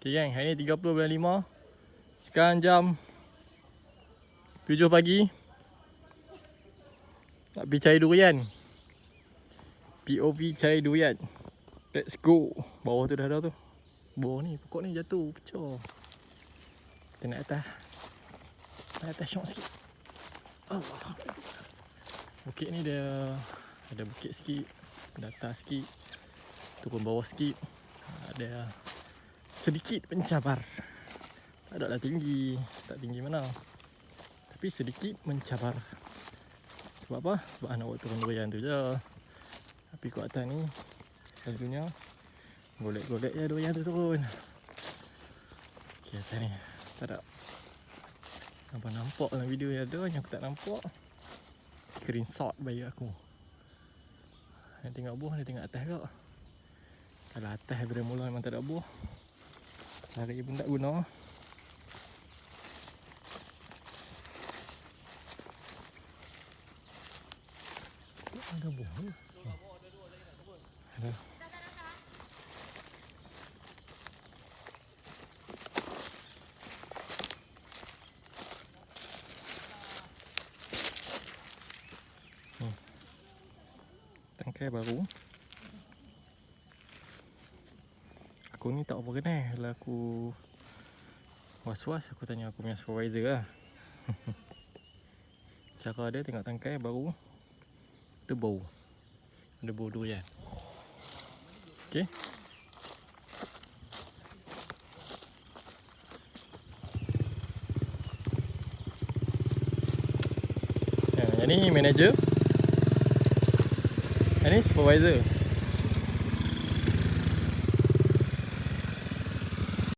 Okay gang, hari ni 30/5. Sekarang jam 7 pagi. Nak pergi cari durian. POV cari durian. Let's go. Bawah tu dah ada tu. Bawah ni, pokok ni jatuh, pecah. Kita naik atas. Naik atas syok sikit. Allah. Bukit ni dia ada bukit sikit, datar sikit, turun bawah sikit. Ada sedikit mencabar. Tak ada lah tinggi, tak tinggi mana. Tapi sedikit mencabar. Sebab apa? Sebab nak buat turun durian tu je. Tapi kat atas ni selalunya golek-golek je durian tu turun. Okay, atas ni tak ada. Nampak dalam video yang ada, yang aku tak nampak. Screenshot bagi aku. Dia tengok buah, dia tengok atas kak. Kalau atas daripada mula memang tak ada buah, lari pun tak guna. Ada buah ke? Ada. Tangkai baru. Aku ni tak apa kenal. Kalau aku was-was, aku tanya aku punya supervisor lah. Cara dia tengok tangkai baru, tu bau. Ada bau durian. Okay. Yang ni manager. Yang ni supervisor.